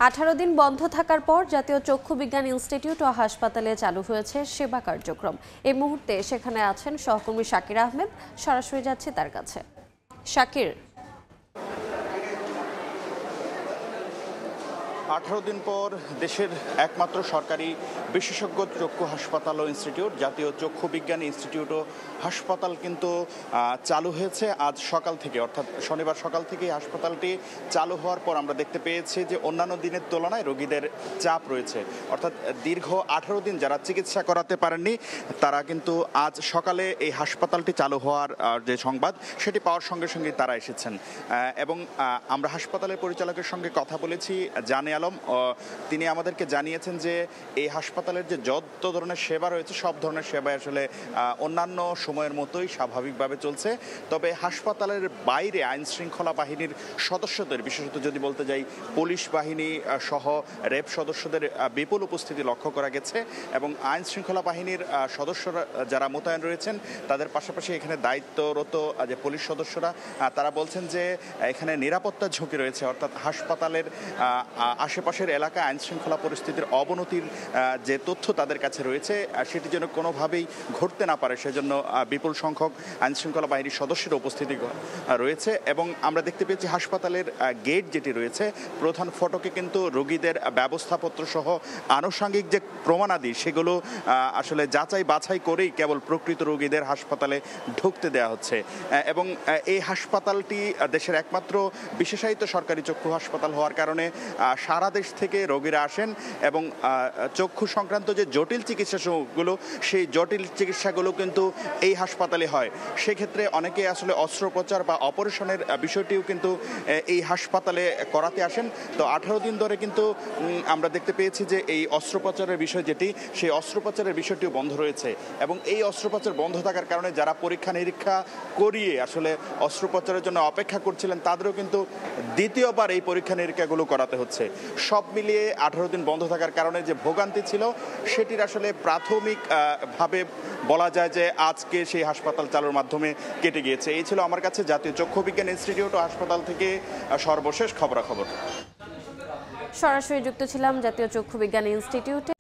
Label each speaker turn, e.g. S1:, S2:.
S1: 18 দিন বন্ধ থাকার পর জাতীয় চক্ষু বিজ্ঞান ইনস্টিটিউট ও হাসপাতালে চালু হয়েছে সেবা কার্যক্রম। এই মুহূর্তে সেখানে আছেন সহকর্মী শাকির আহমেদ। সরাসরি যাচ্ছে তার কাছে। শাকির,
S2: 18 দিন পর দেশের একমাত্র সরকারি বিশেষজ্ঞ চক্ষু হাসপাতাল ও ইনস্টিটিউট জাতীয় চক্ষু বিজ্ঞান ইনস্টিটিউট ও হাসপাতাল কিন্তু চালু হয়েছে আজ সকাল থেকে, অর্থাৎ শনিবার সকাল থেকে হাসপাতালটি চালু হওয়ার পর আমরা দেখতে পেয়েছি যে অন্যান্য দিনের তুলনায় রোগীদের চাপ রয়েছে। অর্থাৎ দীর্ঘ 18 দিন যারা চিকিৎসা করাতে পারেননি তারা কিন্তু আজ সকালে এই হাসপাতালটি চালু হওয়ার যে সংবাদ সেটি পাওয়ার সঙ্গে সঙ্গে তারা এসেছেন। এবং আমরা হাসপাতালের পরিচালকের সঙ্গে কথা বলেছি, জানে আলম। তিনি আমাদেরকে জানিয়েছেন যে এই হাসপাতালের যে যত ধরনের সেবা রয়েছে সব ধরনের সেবা আসলে অন্যান্য সময়ের মতোই স্বাভাবিকভাবে চলছে। তবে হাসপাতালের বাইরে আইন শৃঙ্খলা বাহিনীর সদস্যদের, বিশেষত যদি বলতে যাই পুলিশ বাহিনী সহ র্যাব সদস্যদের বিপুল উপস্থিতি লক্ষ্য করা গেছে এবং আইন শৃঙ্খলা বাহিনীর সদস্যরা যারা মোতায়েন রয়েছেন তাদের পাশাপাশি এখানে দায়িত্বরত যে পুলিশ সদস্যরা তারা বলছেন যে এখানে নিরাপত্তার ঝুঁকি রয়েছে। অর্থাৎ হাসপাতালের আশেপাশের এলাকায় আইন শৃঙ্খলা পরিস্থিতির অবনতির যে তথ্য তাদের কাছে রয়েছে সেটি যেন কোনোভাবেই ঘটতে না পারে, সেজন্য বিপুল সংখ্যক আইন শৃঙ্খলা বাহিনীর সদস্যের উপস্থিতি রয়েছে। এবং আমরা দেখতে পেয়েছি হাসপাতালের গেট যেটি রয়েছে প্রধান ফটকে কিন্তু রোগীদের ব্যবস্থাপত্র সহ আনুষঙ্গিক যে প্রমাণাদি সেগুলো আসলে যাচাই বাছাই করেই কেবল প্রকৃত রোগীদের হাসপাতালে ঢুকতে দেওয়া হচ্ছে। এবং এই হাসপাতালটি দেশের একমাত্র বিশেষায়িত সরকারি চক্ষু হাসপাতাল হওয়ার কারণে সারা দেশ থেকে রোগীরা আসেন এবং চক্ষু সংক্রান্ত যে জটিল চিকিৎসাগুলো সেই জটিল চিকিৎসাগুলো কিন্তু এই হাসপাতালে হয়। সেক্ষেত্রে অনেকে আসলে অস্ত্রোপচার বা অপারেশনের বিষয়টিও কিন্তু এই হাসপাতালে করাতে আসেন। তো 18 দিন ধরে কিন্তু আমরা দেখতে পেয়েছি যে এই অস্ত্রোপচারের বিষয় যেটি, সেই অস্ত্রোপচারের বিষয়টিও বন্ধ রয়েছে এবং এই অস্ত্রোপচার বন্ধ থাকার কারণে যারা পরীক্ষা নিরীক্ষা করিয়ে আসলে অস্ত্রোপচারের জন্য অপেক্ষা করছিলেন তাদেরও কিন্তু দ্বিতীয়বার এই পরীক্ষা নিরীক্ষাগুলো করাতে হচ্ছে। সব মিলিয়ে 18 দিন বন্ধ থাকার কারণে যে ভোগান্তি ছিল সেটির আসলে প্রাথমিক ভাবে বলা যায় যে আজকে সেই হাসপাতাল চালুর মাধ্যমে কেটে গিয়েছে। এই ছিল আমার কাছে জাতীয় চক্ষু বিজ্ঞান ইনস্টিটিউট ও হাসপাতাল থেকে সর্বশেষ খবরাখবর।
S1: সরাসরি যুক্ত ছিলাম জাতীয় চক্ষু বিজ্ঞান ইনস্টিটিউটে।